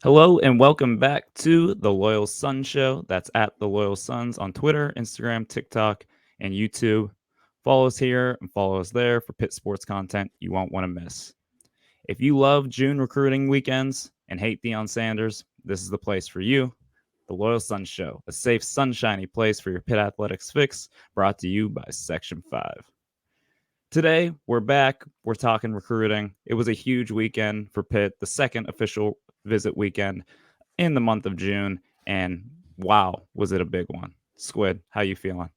Hello and welcome back to the Loyal Sun Show. That's at the Loyal Suns on Twitter, Instagram, TikTok, and YouTube. Follow us here and follow us there for Pitt sports content you won't want to miss. If you love June recruiting weekends and hate Deion Sanders, this is the place for you. The Loyal Sun Show, a safe, sunshiny place for your Pitt athletics fix, brought to you by Section 5. Today, we're back. We're talking recruiting. It was a huge weekend for Pitt, the second official visit weekend in the month of June, and wow, was it a big one. Squid, how you feeling?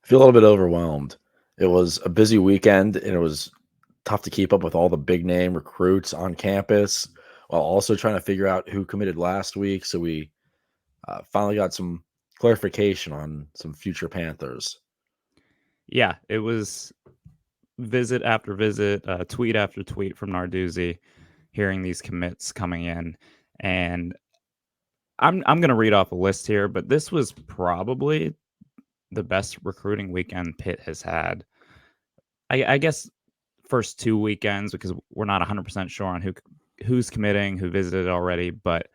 I feel a little bit overwhelmed. It was a busy weekend, and it was tough to keep up with all the big name recruits on campus while also trying to figure out who committed last week. So we finally got some clarification on some future Panthers. Yeah, it was visit after visit, tweet after tweet from Narduzzi, hearing these commits coming in, and I'm going to read off a list here, but this was probably the best recruiting weekend Pitt has had. I guess first two weekends because we're not 100% sure on who's committing, who visited already, but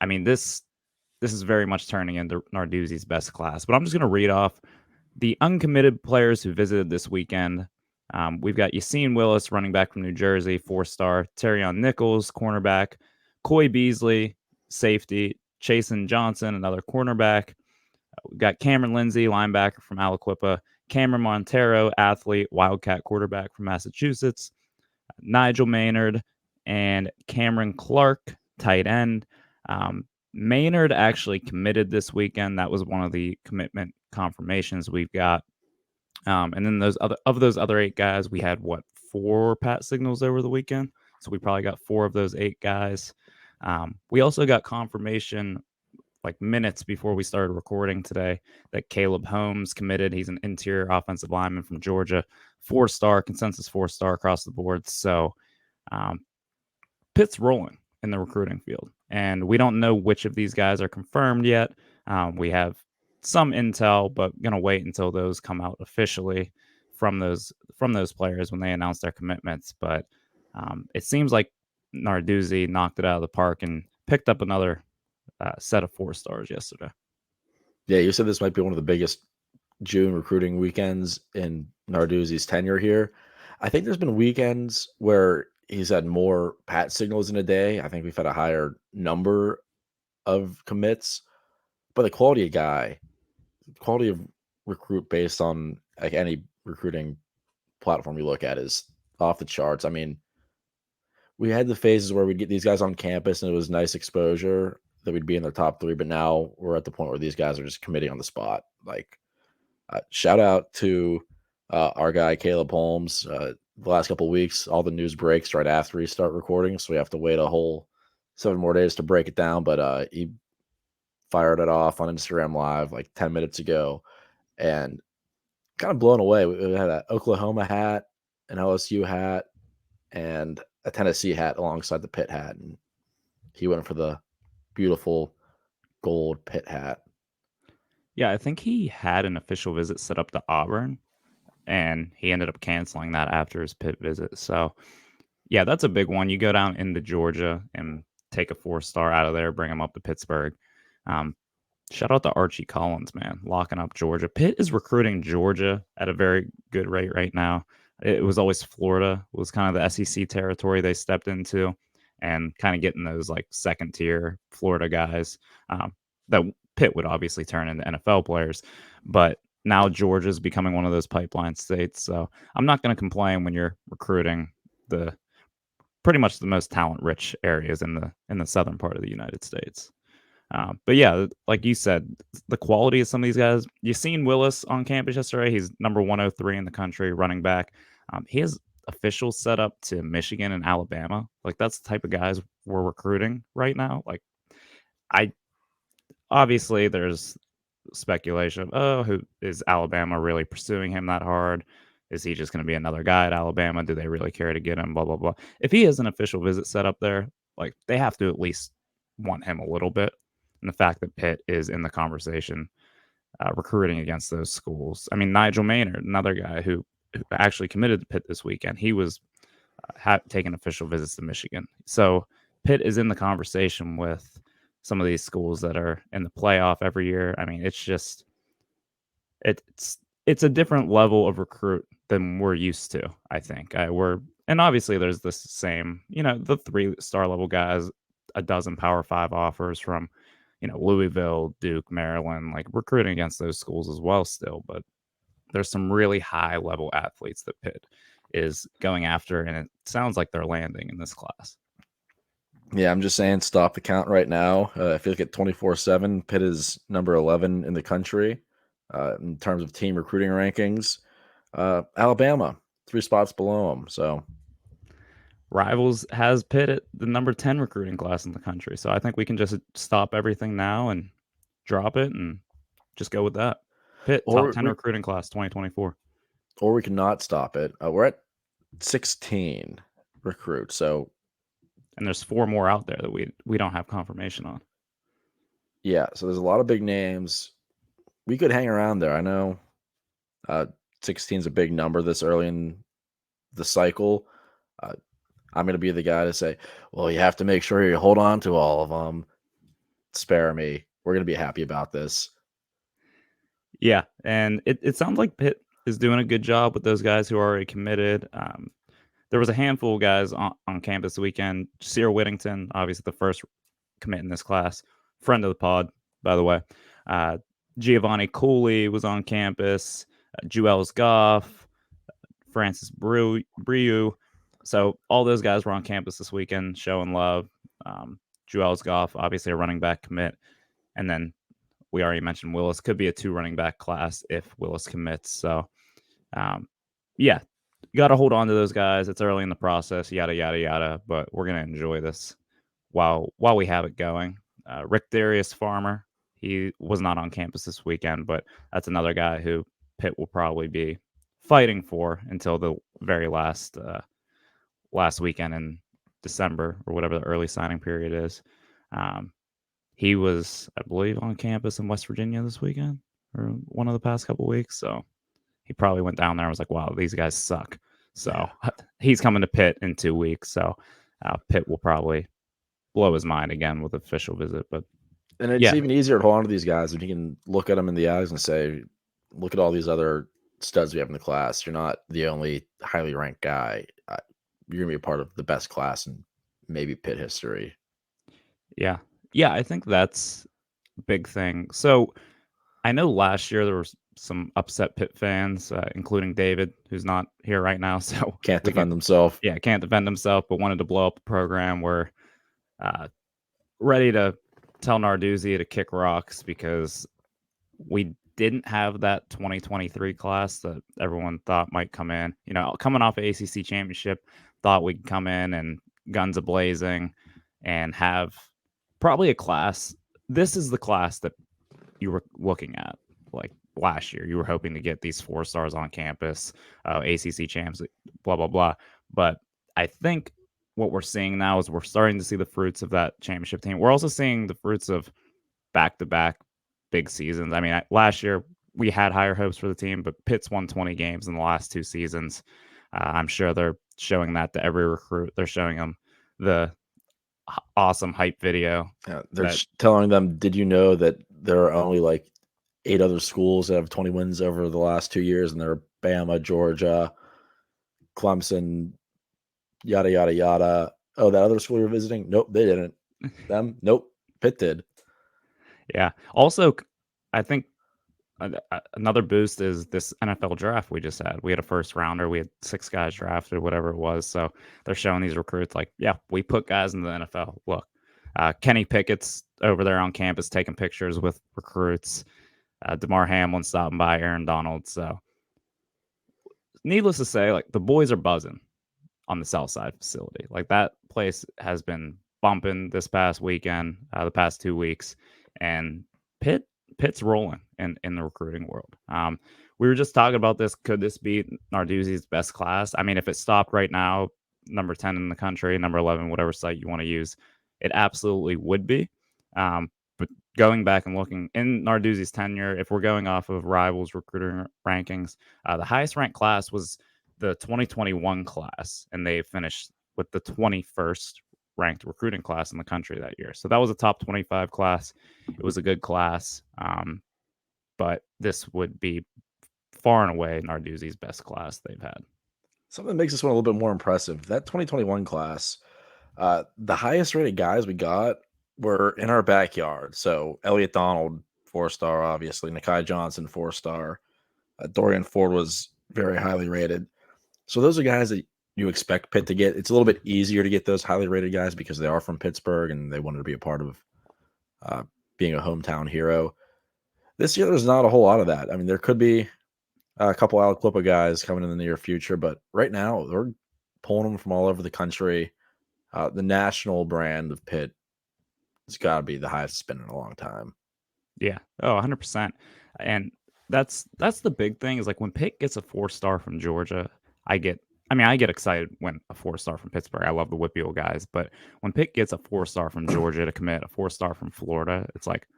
I mean this is very much turning into Narduzzi's best class. But I'm just going to read off the uncommitted players who visited this weekend. We've got Yassine Willis, running back from New Jersey, 4-star. Terrion Nichols, cornerback. Coy Beasley, safety. Chasen Johnson, another cornerback. We've got Cameron Lindsay, linebacker from Aliquippa. Cameron Montero, athlete, Wildcat quarterback from Massachusetts. Nigel Maynard and Cameron Clark, tight end. Maynard actually committed this weekend. That was one of the commitment confirmations we've got. And then those other eight guys, we had four pat signals over the weekend. So we probably got four of those eight guys. We also got confirmation like minutes before we started recording today that Caleb Holmes committed. He's an interior offensive lineman from Georgia, 4-star, consensus 4-star across the board. So Pitt's rolling in the recruiting field, and we don't know which of these guys are confirmed yet. We have some intel, but gonna wait until those come out officially from those players when they announce their commitments. But it seems like Narduzzi knocked it out of the park and picked up another set of 4-stars yesterday. Yeah, you said this might be one of the biggest June recruiting weekends in Narduzzi's tenure here. I think there's been weekends where he's had more pat signals in a day. I think we've had a higher number of commits, but the quality of recruit based on like any recruiting platform you look at is off the charts. I mean, we had the phases where we'd get these guys on campus and it was nice exposure that we'd be in the top three, but now we're at the point where these guys are just committing on the spot. Like, shout out to our guy Caleb Holmes. The last couple of weeks, all the news breaks right after we start recording, so we have to wait a whole 7 more days to break it down. But he fired it off on Instagram Live like 10 minutes ago, and kind of blown away. We had an Oklahoma hat, an LSU hat, and a Tennessee hat alongside the Pitt hat, and he went for the beautiful gold Pitt hat. Yeah, I think he had an official visit set up to Auburn, and he ended up canceling that after his Pitt visit. So, yeah, that's a big one. You go down into Georgia and take a 4-star out of there, bring him up to Pittsburgh. Um, Shout out to Archie Collins, man, locking up Georgia. Pitt is recruiting Georgia at a very good rate right now. It was always Florida, was kind of the SEC territory they stepped into, and kind of getting those like second tier Florida guys that Pitt would obviously turn into NFL players. But now Georgia's becoming one of those pipeline states. So I'm not going to complain when you're recruiting the pretty much the most talent rich areas in the southern part of the United States. But yeah, like you said, the quality of some of these guys. You seen Willis on campus yesterday. He's number 103 in the country, running back. He has officials set up to Michigan and Alabama. Like that's the type of guys we're recruiting right now. Like I obviously there's speculation of who is Alabama really pursuing him that hard? Is he just going to be another guy at Alabama? Do they really care to get him? Blah blah blah. If he has an official visit set up there, like they have to at least want him a little bit. And the fact that Pitt is in the conversation recruiting against those schools. I mean, Nigel Maynard, another guy who actually committed to Pitt this weekend, he was taking official visits to Michigan. So Pitt is in the conversation with some of these schools that are in the playoff every year. I mean, it's it's a different level of recruit than we're used to. I think we're and obviously there's this same, the 3-star level guys, a dozen Power Five offers from, Louisville, Duke, Maryland, like recruiting against those schools as well still. But there's some really high level athletes that Pitt is going after, and it sounds like they're landing in this class. Yeah, I'm just saying, stop the count right now. If you look at 24/7, Pitt is number 11 in the country in terms of team recruiting rankings. Alabama, 3 spots below them. So Rivals has Pitt at the number 10 recruiting class in the country. So I think we can just stop everything now and drop it and just go with that. Pitt, top or 10 recruiting class 2024. or we cannot stop it. We're at 16 recruits. So And there's 4 more out there that we don't have confirmation on. yeah, so there's a lot of big names. We could hang around there. I know 16 is a big number this early in the cycle. I'm going to be the guy to say, well, you have to make sure you hold on to all of them. Spare me. We're going to be happy about this. Yeah, and it sounds like Pitt is doing a good job with those guys who are already committed. There was a handful of guys on campus the weekend. Sierra Whittington, obviously the first commit in this class, friend of the pod, by the way. Giovanni Cooley was on campus. Juelz Goff, Francis Briu. So all those guys were on campus this weekend showing love. Juelz Goff, obviously a running back commit. And then we already mentioned Willis. Could be a 2 running back class if Willis commits. So, yeah, you got to hold on to those guys. It's early in the process, yada, yada, yada. But we're going to enjoy this while we have it going. Rick Darius Farmer, he was not on campus this weekend, but that's another guy who Pitt will probably be fighting for until the very last weekend in December or whatever the early signing period is. He was, I believe, on campus in West Virginia this weekend or one of the past couple weeks. So he probably went down there and was like, wow, these guys suck. So he's coming to Pitt in 2 weeks. So Pitt will probably blow his mind again with official visit. But and it's even easier to hold on to these guys when you can look at them in the eyes and say, look at all these other studs we have in the class. You're not the only highly ranked guy. You're going to be a part of the best class in maybe Pitt history. Yeah. Yeah, I think that's a big thing. So I know last year there was some upset Pitt fans, including David, who's not here right now. So can't defend himself. Yeah, can't defend himself, but wanted to blow up the program. We're ready to tell Narduzzi to kick rocks because we didn't have that 2023 class that everyone thought might come in. Coming off of ACC championship, thought we'd come in and guns a-blazing and have probably a class. This is the class that you were looking at like last year. You were hoping to get these 4 stars on campus, ACC champs, blah, blah, blah. But I think what we're seeing now is we're starting to see the fruits of that championship team. We're also seeing the fruits of back-to-back big seasons. I mean, last year we had higher hopes for the team, but Pitt's won 20 games in the last 2 seasons. I'm sure they're showing that to every recruit. They're showing them the awesome hype video. They're telling them, did you know that there are only like 8 other schools that have 20 wins over the last 2 years, and they're Bama, Georgia, Clemson, yada, yada, yada. Oh, that other school you're visiting? Nope, they didn't. Them? Nope, Pitt did. Yeah. Also, I think another boost is this NFL draft we just had. We had a first rounder. We had 6 guys drafted, whatever it was. So they're showing these recruits like, yeah, we put guys in the NFL. Look, Kenny Pickett's over there on campus taking pictures with recruits. DeMar Hamlin stopping by, Aaron Donald. So needless to say, like the boys are buzzing on the Southside facility. Like that place has been bumping this past weekend, the past 2 weeks, and Pitt's rolling in the recruiting world. We were just talking about this. Could this be Narduzzi's best class? I mean, if it stopped right now, number 10 in the country, number 11, whatever site you want to use, it absolutely would be. But going back and looking in Narduzzi's tenure, if we're going off of Rivals recruiting rankings, the highest ranked class was the 2021 class, and they finished with the 21st ranked recruiting class in the country that year. So that was a top 25 class. It was a good class, but this would be far and away Narduzzi's best class they've had. Something that makes this one a little bit more impressive. That 2021 class, the highest rated guys we got were in our backyard. So Elliot Donald, 4-star, obviously. Nakai Johnson, 4-star. Dorian Ford was very highly rated. So those are guys that you expect Pitt to get. It's a little bit easier to get those highly rated guys because they are from Pittsburgh and they wanted to be a part of being a hometown hero. This year, there's not a whole lot of that. I mean, there could be a couple Aliquippa guys coming in the near future, but right now they're pulling them from all over the country. The national brand of Pitt has got to be the highest it's been in a long time. Yeah. Oh, 100%. And that's the big thing is like when Pitt gets a 4-star from Georgia, I get excited when a 4-star from Pittsburgh. I love the Whippeal guys, but when Pitt gets a 4-star from Georgia to commit, a 4-star from Florida, it's like,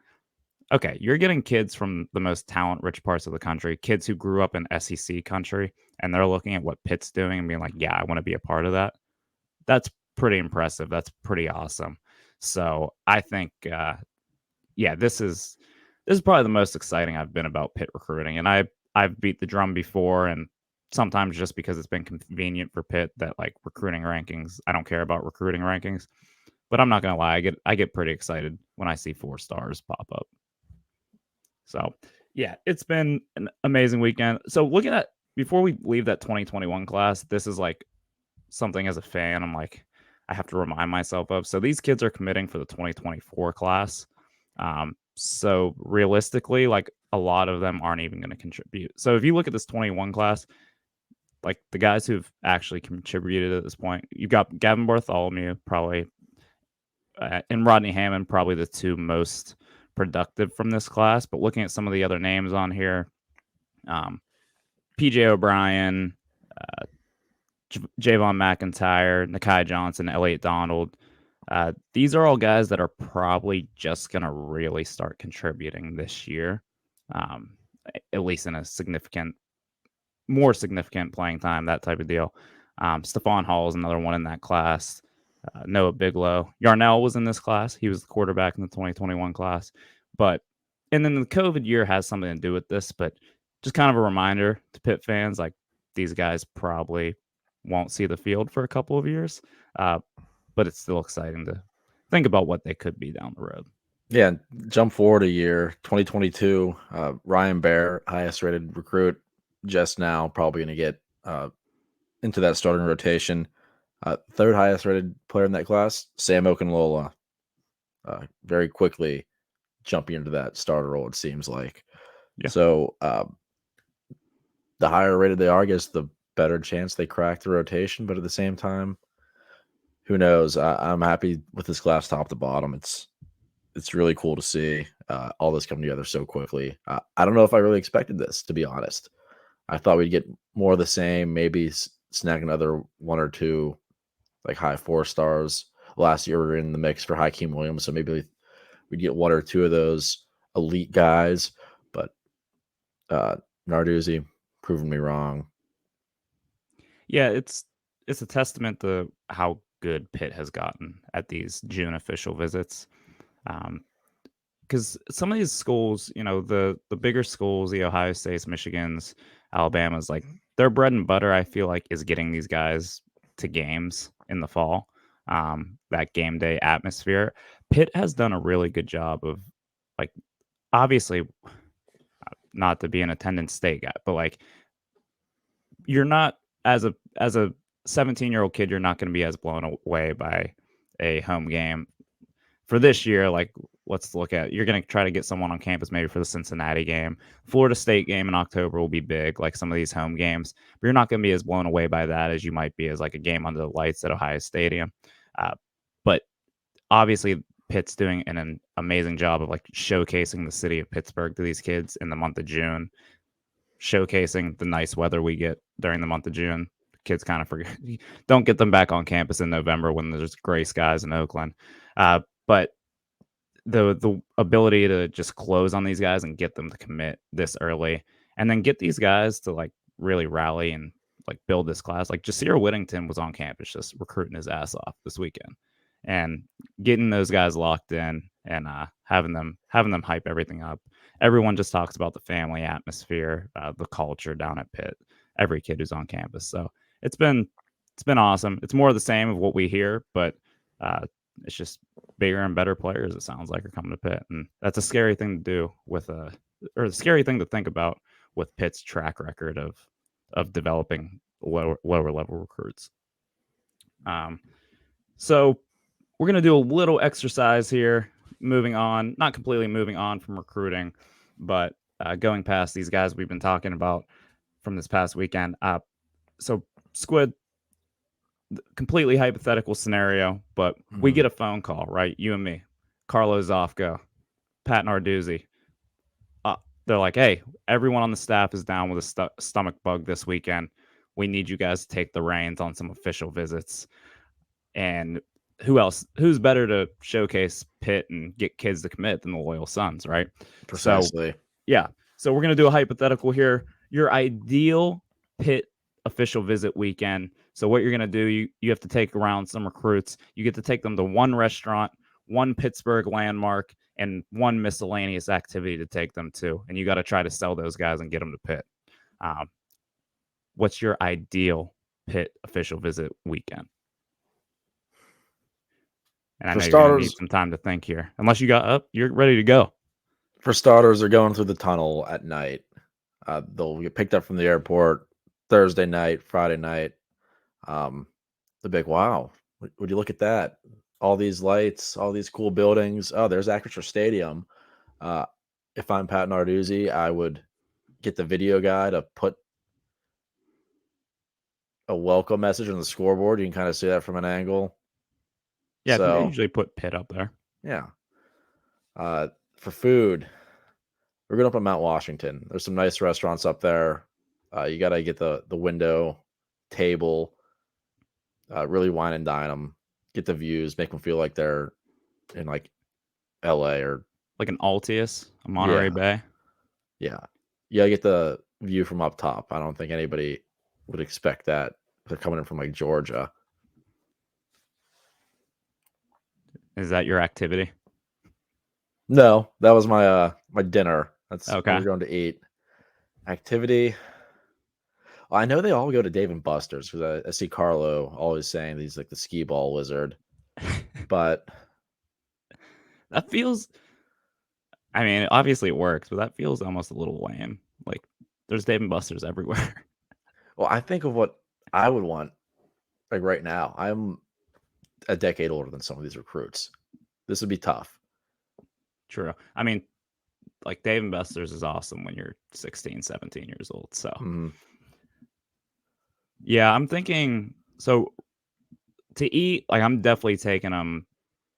okay, you're getting kids from the most talent-rich parts of the country, kids who grew up in SEC country, and they're looking at what Pitt's doing and being like, yeah, I want to be a part of that. That's pretty impressive. That's pretty awesome. So I think, yeah, this is probably the most exciting I've been about Pitt recruiting, and I've beat the drum before, and sometimes just because it's been convenient for Pitt that like recruiting rankings, I don't care about recruiting rankings, but I'm not gonna lie, I get pretty excited when I see 4-stars pop up. So yeah, it's been an amazing weekend. So looking at before we leave that 2021 class, this is like something as a fan, I'm like, I have to remind myself of. So these kids are committing for the 2024 class. So realistically, like a lot of them aren't even going to contribute. So if you look at this 21 class, like the guys who've actually contributed at this point, you've got Gavin Bartholomew, probably, and Rodney Hammond, probably the two most productive from this class. But looking at some of the other names on here, PJ O'Brien, Javon McIntyre, Nakai Johnson, Elliot Donald. These are all guys that are probably just going to really start contributing this year, at least in a more significant playing time, that type of deal. Stephon Hall is another one in that class. Noah Bigelow. Yarnell was in this class. He was the quarterback in the 2021 class. And then the COVID year has something to do with this, but just kind of a reminder to Pitt fans, like these guys probably won't see the field for a couple of years, but it's still exciting to think about what they could be down the road. Yeah, jump forward a year, 2022, Ryan Bear, highest rated recruit, just now probably going to get into that starting rotation. Third highest rated player in that class, Sam Okunlola, very quickly jumping into that starter role, it seems like. Yeah. So the higher rated they are, I guess the better chance they crack the rotation. But at the same time, who knows? I'm happy with this class top to bottom. It's really cool to see all this come together so quickly. I don't know if I really expected this, to be honest. I thought we'd get more of the same, maybe snag another one or two like high 4-stars. Last year we were in the mix for Hakeem Williams, so maybe we'd get one or two of those elite guys. But Narduzzi proving me wrong. Yeah, it's a testament to how good Pitt has gotten at these June official visits. Because some of these schools, the bigger schools, the Ohio States, Michigans, Alabamas, like their bread and butter, I feel like, is getting these guys to games in the fall. That game day atmosphere. Pitt has done a really good job of, like, obviously, not to be an attendance state guy, but like, you're not as a 17-year-old kid, you're not going to be as blown away by a home game. For this year, like, let's look at, you're going to try to get someone on campus maybe for the Cincinnati game. Florida State game in October will be big, like some of these home games. But you're not going to be as blown away by that as you might be as like a game under the lights at Ohio Stadium. But obviously, Pitt's doing an amazing job of like showcasing the city of Pittsburgh to these kids in the month of June, showcasing the nice weather we get during the month of June. Kids kind of forget, don't get them back on campus in November when there's gray skies in Oakland. But the ability to just close on these guys and get them to commit this early, and then get these guys to like really rally and like build this class. Like Jasir Whittington was on campus just recruiting his ass off this weekend, and getting those guys locked in and having them hype everything up. Everyone just talks about the family atmosphere, the culture down at Pitt. Every kid who's on campus, so it's been awesome. It's more of the same of what we hear, but uh, it's just bigger and better players. It sounds like are coming to Pitt, and that's a scary thing to do with or a scary thing to think about with Pitt's track record of developing lower level recruits. So we're gonna do a little exercise here, moving on, not completely moving on from recruiting, but going past these guys we've been talking about from this past weekend. So Squid, completely hypothetical scenario, but we Mhm. get a phone call, right? You and me, Carlo Zofko, Pat Narduzzi. Uh, they're like, hey, everyone on the staff is down with a stomach bug this weekend. We need you guys to take the reins on some official visits. And who else? Who's better to showcase Pitt and get kids to commit than the Loyal Sons, right? So, Precisely. yeah. So we're gonna do a hypothetical here. Your ideal Pitt official visit weekend. So what you're gonna do, you have to take around some recruits. You get to take them to one restaurant, one Pittsburgh landmark, and one miscellaneous activity to take them to. And you got to try to sell those guys and get them to Pitt. Um, what's your ideal Pitt official visit weekend? And I For know you're gonna need starters, some time to think here. Unless you got up, you're ready to go. they're going through the tunnel at night. They'll get picked up from the airport Thursday night, Friday night. Um, the big wow! Would you look at that? All these lights, all these cool buildings. Oh, there's Acrisure Stadium. Uh, if I'm Pat Narduzzi, I would get the video guy to put a welcome message on the scoreboard. You can kind of see that from an angle. Yeah, I think they So usually put Pitt up there. yeah. For food, we're going up on Mount Washington. There's some nice restaurants up there. You got to get the window table, really wine and dine them, get the views, make them feel like they're in like LA or Like an Altius, a Monterey yeah, Bay. yeah. You gotta get the view from up top. I don't think anybody would expect that. They're coming in from like Georgia. Is that your activity? No, that was my dinner. That's where Okay. we're going to eat. Activity. Well, I know they all go to Dave and Buster's because I see Carlo always saying he's like the skee ball wizard. But That feels, I mean, obviously it works, but that feels almost a little lame. Like there's Dave and Buster's everywhere. well, I think of what I would want like right now. I'm a decade older than some of these recruits. This would be tough. True. I mean, like Dave and Buster's is awesome when you're 16, 17 years old. So Mhm. yeah, I'm thinking so to eat, like I'm definitely taking them.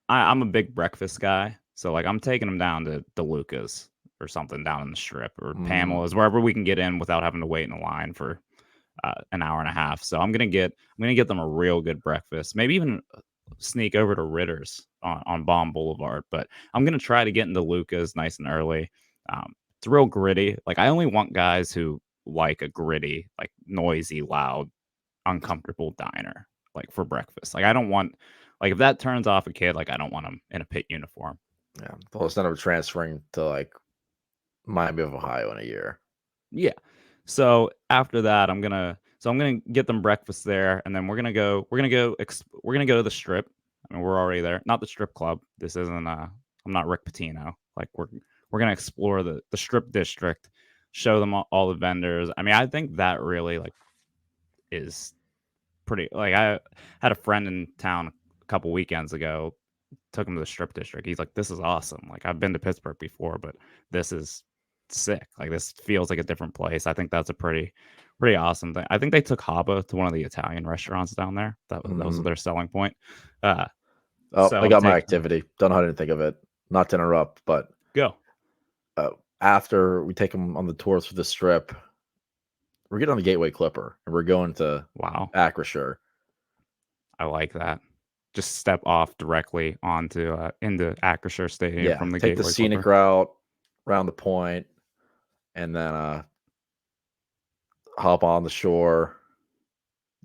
I'm a big breakfast guy. So like I'm taking them down to DeLuca's or something down in the strip or Mm. Pamela's, wherever we can get in without having to wait in a line for an hour and a half. So I'm gonna get them a real good breakfast. Maybe even sneak over to Ritter's on Baum Boulevard. But I'm gonna try to get into Luca's nice and early. It's real gritty. Like I only want guys who like a gritty, like noisy, loud, uncomfortable diner, like for breakfast. Like I don't want, like if that turns off a kid, like I don't want them in a Pitt uniform. Yeah. They'll just end up transferring to like Miami of Ohio in a year. Yeah. So after that, I'm gonna get them breakfast there, and then we're gonna go to the strip. I mean, we're already there. Not the strip club. This isn't. I'm not Rick Pitino. Like we're gonna explore the strip district, show them all the vendors. I mean, I think that really like is pretty. Like I had a friend in town a couple weekends ago. Took him to the strip district. He's like, "This is awesome. Like I've been to Pittsburgh before, but this is sick. Like this feels like a different place." I think that's a pretty awesome thing. I think they took Haba to one of the Italian restaurants down there. That was Mhm. their selling point. Uh, Oh, so I I'm got my taking them. activity. Don't know how to think of it. Not to interrupt, but Go. after we take them on the tour through the strip, we're getting on the Gateway Clipper and we're going to Wow, Acrisure. I like that. Just step off directly onto into Acrisure Stadium Yeah, from the take the Gateway scenic Clipper. route around the point, and then hop on the shore.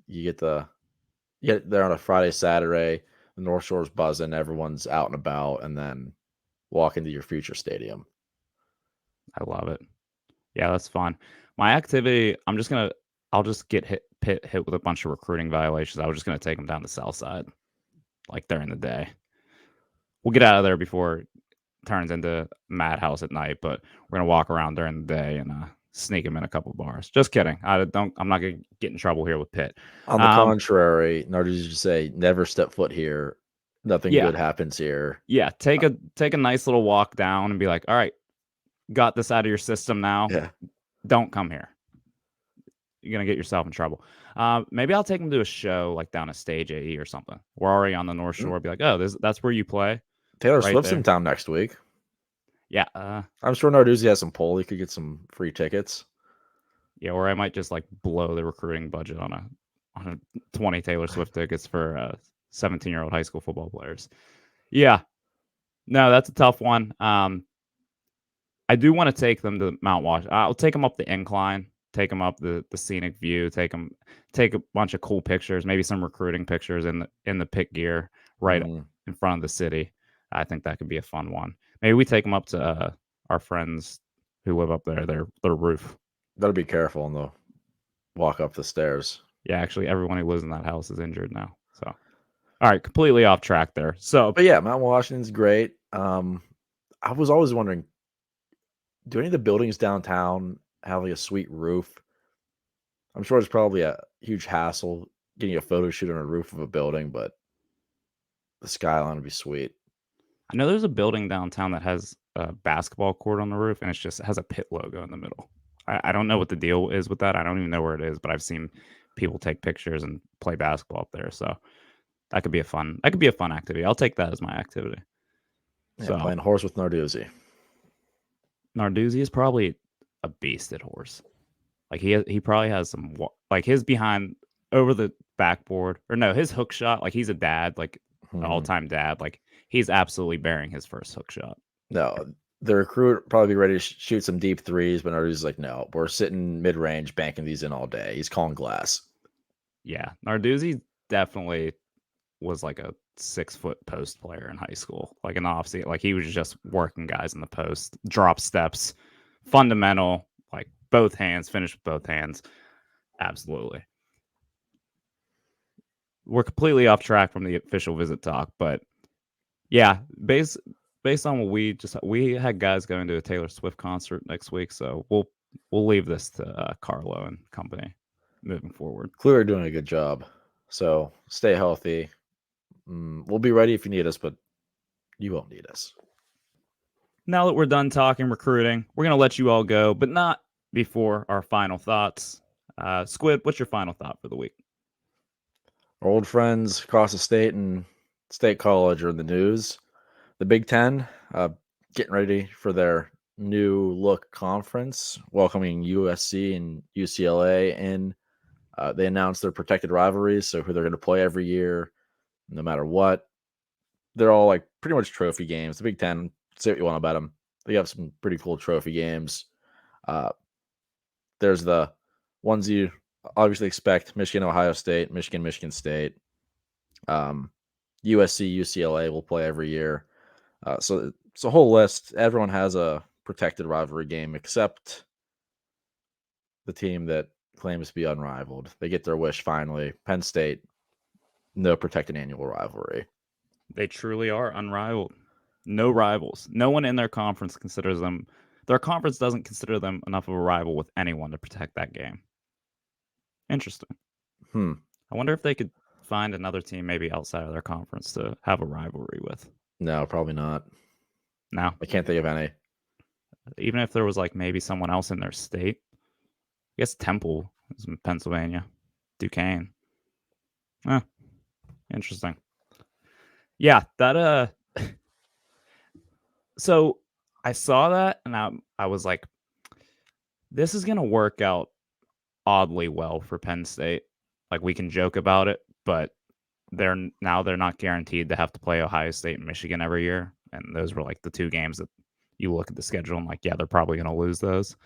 You get there on a Friday, Saturday. The North Shore's buzzing, everyone's out and about, and then walk into your future stadium. I love it. Yeah, that's fun. My activity, I'll just get Pitt hit with a bunch of recruiting violations. I was just gonna take them down the south side, like during the day. We'll get out of there before it turns into madhouse at night, but we're gonna walk around during the day and sneak them in a couple bars. Just kidding. I'm not gonna get in trouble here with Pitt. On the Um, contrary, Narduzzi used to say, "Never step foot here. Nothing yeah, good happens here." yeah. Take a nice little walk down and be like, all right, got this out of your system now. Yeah. Don't come here. You're gonna get yourself in trouble. Maybe I'll take them to a show like down a stage AE or something. We're already on the North Mm. Shore. Be like, oh, that's where you play, Taylor right Swift's in there. town next week. Yeah, I'm sure Narduzzi has some pull. He could get some free tickets. yeah. Or I might just like blow the recruiting budget on a 20 Taylor Swift tickets for 17-year-old high school football players. Yeah, no, that's a tough one. I do want to take them to Mount Wash. I'll take them up the incline, take them up the scenic view, take a bunch of cool pictures, maybe some recruiting pictures in the pit gear right Mm, in front of the city. I think that could be a fun one. Maybe we take them up to our friends who live up there, their roof. better be careful on the walk up the stairs. Yeah, actually, everyone who lives in that house is injured now. So, all right, completely off track there. So, But yeah, Mount Washington's great. I was always wondering, do any of the buildings downtown have like a sweet roof? I'm sure it's probably a huge hassle getting a photo shoot on a roof of a building, but the skyline would be sweet. I know there's a building downtown that has a basketball court on the roof, and it has a Pitt logo in the middle. I don't know what the deal is with that. I don't even know where it is, but I've seen people take pictures and play basketball up there. So that could be a fun activity. I'll take that as my activity. Yeah, So playing horse with Narduzzi. Narduzzi is probably a beast at horse. Like he probably has some like his behind over the backboard or no his hook shot. Like he's a dad, like an all Mhm. time dad. Like he's absolutely bearing his first hook shot. No, the recruit probably be ready to shoot some deep threes, but Narduzzi's like, no, we're sitting mid range, banking these in all day. He's calling glass. Yeah, Narduzzi definitely was like a 6-foot post player in high school, like an offseason. Like he was just working guys in the post, drop steps, fundamental, like both hands, finish with both hands. Absolutely. We're completely off track from the official visit talk, but yeah, based on what we had guys going to a Taylor Swift concert next week, so we'll leave this to Carlo and company moving forward. Clearly doing a good job. So stay healthy. We'll be ready if you need us, but you won't need us. Now that we're done talking recruiting, we're gonna let you all go, but not before our final thoughts. Squid, what's your final thought for the week? Our old friends across the state and state college are in the news. The Big Ten getting ready for their new look conference, welcoming USC and UCLA in. They announced their protected rivalries, so who they're going to play every year, no matter what. They're all like pretty much trophy games. The Big Ten, say what you want about them, they have some pretty cool trophy games. Uh, there's the ones you obviously expect: Michigan, Ohio State, Michigan, Michigan State. USC, UCLA will play every year. So it's a whole list. Everyone has a protected rivalry game except the team that claims to be unrivaled. They get their wish finally. Penn State, no protected annual rivalry. They truly are unrivaled. No rivals. No one in their conference considers them. Their conference doesn't consider them enough of a rival with anyone to protect that game. Interesting. Hmm. I wonder if they could find another team maybe outside of their conference to have a rivalry with. No, probably not. Now, I can't think of any. even if there was like maybe someone else in their state, I guess Temple is in Pennsylvania, Duquesne. Interesting. Yeah, that so I saw that and I was like, this is gonna work out oddly well for Penn State. Like we can joke about it, but they're not guaranteed to have to play Ohio State and Michigan every year. And those were like the two games that you look at the schedule and like, yeah, they're probably gonna lose those.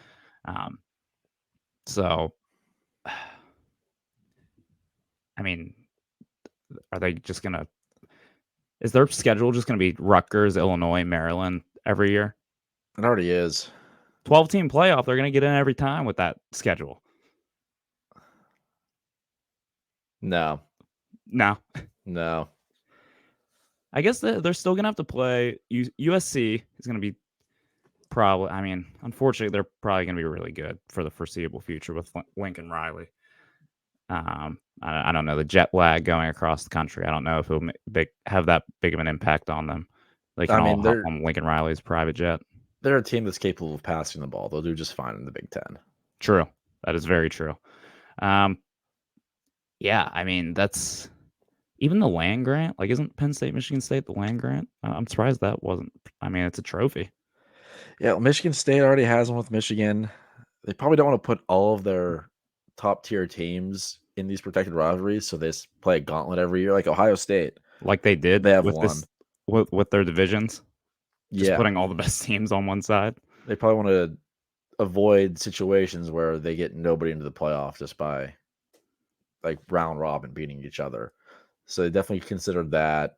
Um, so I mean, are they just gonna Is their schedule just going to be Rutgers, Illinois, Maryland every year? It already is. 12-team playoff, they're going to get in every time with that schedule. No. No. No. I guess they're still going to have to play. USC is going to be probably, I mean, unfortunately, they're probably going to be really good for the foreseeable future with Lincoln Riley. I don't know the jet lag going across the country. I don't know if it'll have that big of an impact on them. They can I all mean, hop on Lincoln Riley's private jet. they're a team that's capable of passing the ball. They'll do just fine in the Big Ten. True. That is very true. Yeah, I mean, that's even the land grant. Like, isn't Penn State, Michigan State the land grant? I'm surprised that wasn't. I mean, it's a trophy. Yeah, well, Michigan State already has one with Michigan. They probably don't want to put all of their top tier teams in these protected rivalries, so they just play a gauntlet every year, like Ohio State. Like they did They have with one. with their divisions. Just Yeah, putting all the best teams on one side. they probably want to avoid situations where they get nobody into the playoff just by like round robin beating each other. So they definitely considered that.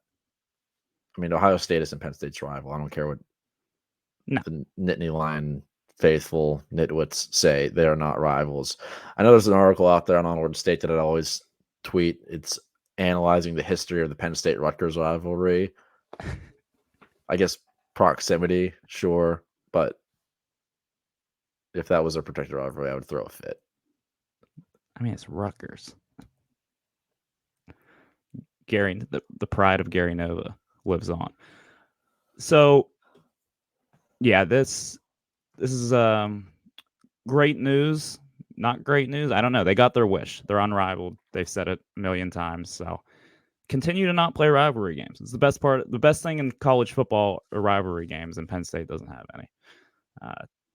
I mean, Ohio State isn't Penn State's rival. I don't care what the Nittany Lion faithful nitwits say. They are not rivals. I know there's an article out there on Onward State that I always tweet. It's analyzing the history of the Penn State Rutgers rivalry. I guess proximity, sure, but if that was a protected rivalry, I would throw a fit. I mean, it's Rutgers. Gary, the pride of Gary Nova lives on. So, yeah, this is great news. Not great news. I don't know. They got their wish. They're unrivaled. They've said it a million times. So, continue to not play rivalry games. It's the best part. The best thing in college football are rivalry games, and Penn State doesn't have any.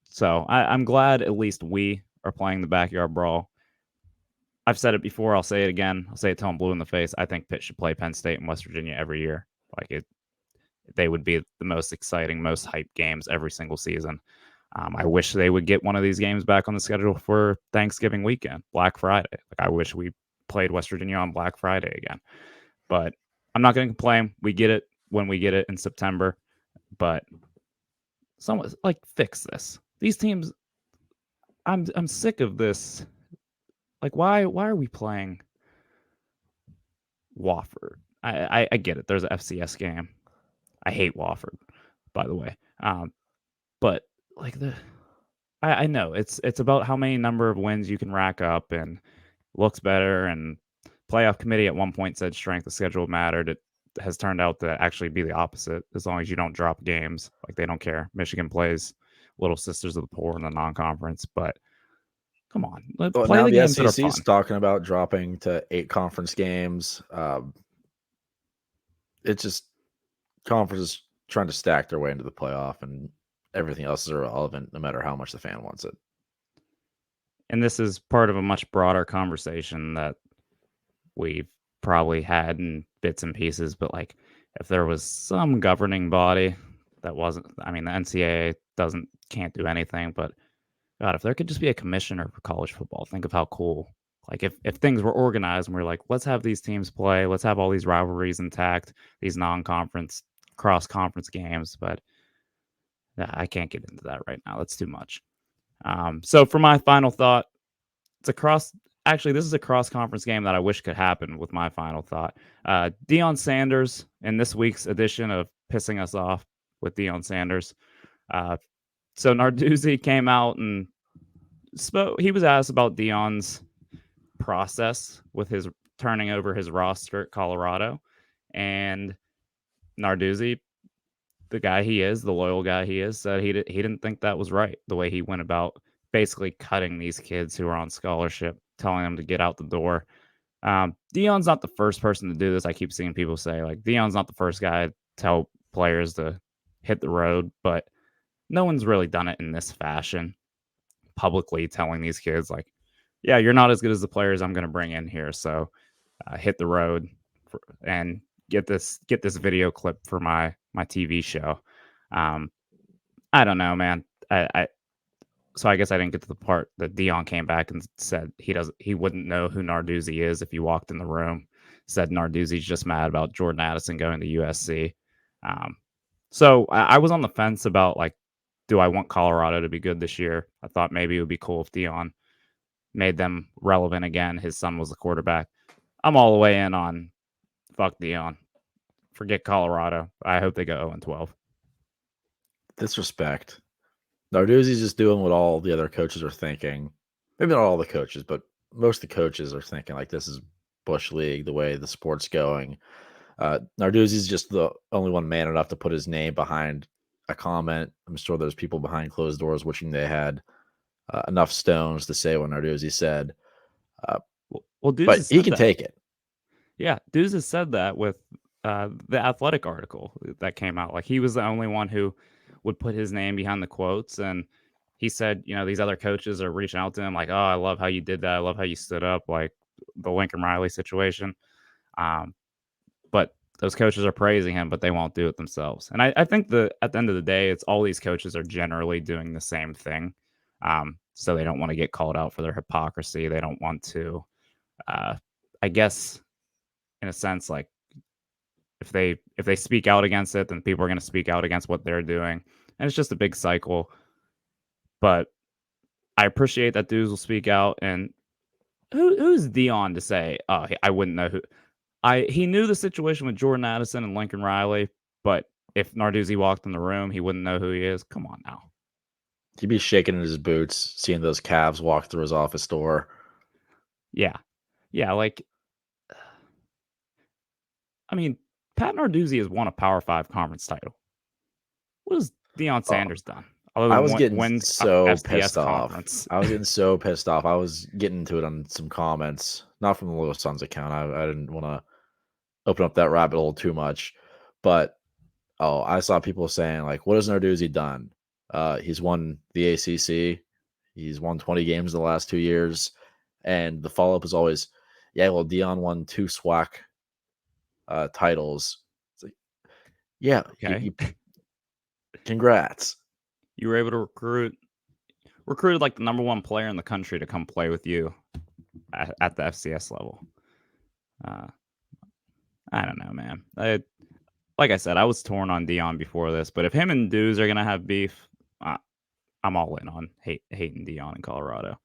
So I'm glad at least we are playing the backyard brawl. I've said it before. I'll say it again. I'll say it till I'm blue in the face. I think Pitt should play Penn State and West Virginia every year. They would be the most exciting, most hyped games every single season. I wish they would get one of these games back on the schedule for Thanksgiving weekend, Black Friday. I wish we played West Virginia on Black Friday again. But I'm not going to complain. We get it when we get it in September. But someone fix this. These teams, I'm sick of this. Why are we playing Wofford? I get it. There's an FCS game. I hate Wofford, by the way. But I know it's about how many number of wins you can rack up and looks better. And playoff committee at one point said strength of schedule mattered. It has turned out to actually be the opposite. As long as you don't drop games, they don't care. Michigan plays Little Sisters of the Poor in the non-conference, but come on, play now the games that are SEC is fun. talking about dropping to 8 conference games. It's just conferences trying to stack their way into the playoff, and everything else is irrelevant no matter how much the fan wants it. And this is part of a much broader conversation that we've probably had in bits and pieces, but if there was some governing body that wasn't, I mean, the NCAA can't do anything, but God, if there could just be a commissioner for college football, think of how cool. If things were organized and we're like, let's have these teams play, let's have all these rivalries intact, these non-conference, cross-conference games, but I can't get into that right now. That's too much. So for my final thought, this is a cross-conference game that I wish could happen with my final thought. Deion Sanders in this week's edition of Pissing Us Off with Deion Sanders. So Narduzzi came out and spoke. He was asked about Deion's process with his turning over his roster at Colorado, and Narduzzi, the guy he is, the loyal guy he is, said he didn't think that was right, the way he went about basically cutting these kids who are on scholarship, telling them to get out the door. Deion's not the first person to do this. I keep seeing people say Deion's not the first guy to tell players to hit the road, but no one's really done it in this fashion, publicly telling these kids yeah, you're not as good as the players I'm going to bring in here, so hit the road and get this video clip for my TV show. I don't know, man. So I guess I didn't get to the part that Deion came back and said he wouldn't know who Narduzzi is if you walked in the room. said Narduzzi's just mad about Jordan Addison going to USC. So I was on the fence about like, do I want Colorado to be good this year? I thought maybe it would be cool if Deion made them relevant again. His son was the quarterback. I'm all the way in on fuck Deion. Forget Colorado. I hope they go 0-12. Disrespect. Narduzzi's just doing what all the other coaches are thinking. Maybe not all the coaches, but most of the coaches are thinking like this is Bush League, the way the sport's going. Narduzzi's just the only one man enough to put his name behind a comment. I'm sure there's people behind closed doors wishing they had enough stones to say what Narduzzi said. Well, Deuce but has he said can that. take it. Yeah, Deuce has said that with the Athletic article that came out. Like he was the only one who would put his name behind the quotes, and he said, you know, these other coaches are reaching out to him like, "Oh, I love how you did that. I love how you stood up," like the Lincoln Riley situation. But those coaches are praising him, but they won't do it themselves. And I think that at the end of the day, it's all these coaches are generally doing the same thing. So they don't want to get called out for their hypocrisy. They don't want to, I guess, in a sense, like if they speak out against it, then people are going to speak out against what they're doing, and it's just a big cycle. But I appreciate that dudes will speak out. And who's Deion to say, "Oh, I wouldn't know who"? He knew the situation with Jordan Addison and Lincoln Riley, but if Narduzzi walked in the room, he wouldn't know who he is. Come on now. He'd be shaking in his boots, seeing those calves walk through his office door. Yeah. Yeah, like I mean, Pat Narduzzi has won a Power 5 conference title. What has Deion Uh, Sanders done other I than was getting win a so FCS pissed off. conference? I was getting so pissed off. I was getting into it on some comments, not from the Loyal Sons account. I didn't want to open up that rabbit hole too much, but I saw people saying like, "What has Narduzzi done? He's won the ACC. He's won 20 games in the last 2 years," and the follow up is always, "Yeah, well, Deion won 2 SWAC titles." It's like, yeah, Okay. congrats. You were able to recruited like the number 1 player in the country to come play with you at the FCS level. I don't know, man. Like I said, I was torn on Deion before this, but if him and Dews are gonna have beef, I'm all in on hating Deion in Colorado.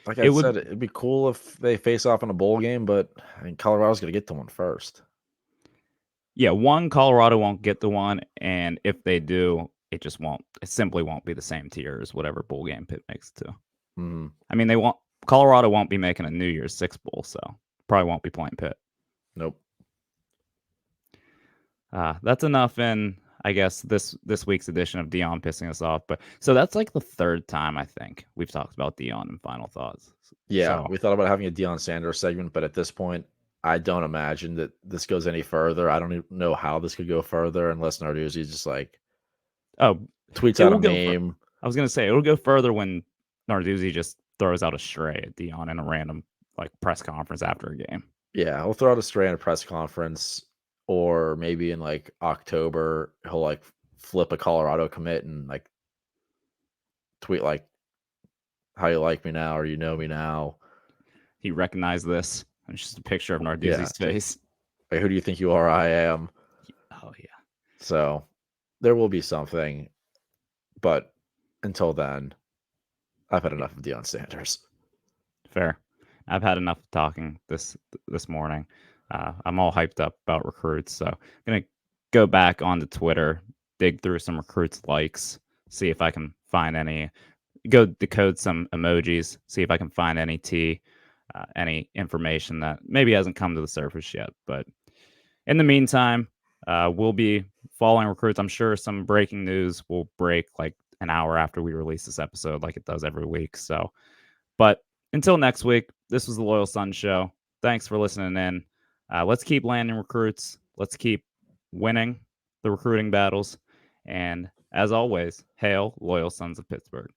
Like It I would, said, it'd be cool if they face off in a bowl game, but I mean, Colorado's going to get to one first. yeah. One, Colorado won't get the one, and if they do, it just won't. It simply won't be the same tier as whatever bowl game Pitt makes it to. Mm, I mean, Colorado won't be making a New Year's Six bowl, so probably won't be playing Pitt. nope. That's enough in, I guess, this week's edition of Deion pissing us off. But so that's like the third time I think we've talked about Deion in Final Thoughts. Yeah, So we thought about having a Deion Sanders segment, but at this point, I don't imagine that this goes any further. I don't even know how this could go further unless Narduzzi just like oh, tweets it out a will go for. meme. I was gonna say it'll go further when Narduzzi just throws out a stray at Deion in a random like press conference after a game. Yeah, he'll throw out a stray in a press conference, or maybe in like October, he'll like flip a Colorado commit and like tweet like, "How you like me now, or you know me now." He recognized this. It's just a picture of Yeah, Narduzzi's it's like, face. "Who do you think you are? I am." Oh yeah, So there will be something, but until then, I've had yeah, enough of Deion Sanders. fair. I've had enough talking this morning. I'm all hyped up about recruits, so I'm gonna go back onto Twitter, dig through some recruits likes, see if I can find any. Go decode some emojis, see if I can find any information that maybe hasn't come to the surface yet. But in the meantime, we'll be following recruits. I'm sure some breaking news will break like an hour after we release this episode, like it does every week. So, but until next week, this was the Loyal Sun Show. Thanks for listening in. Let's keep landing recruits. Let's keep winning the recruiting battles. And as always, hail Loyal Sons of Pittsburgh.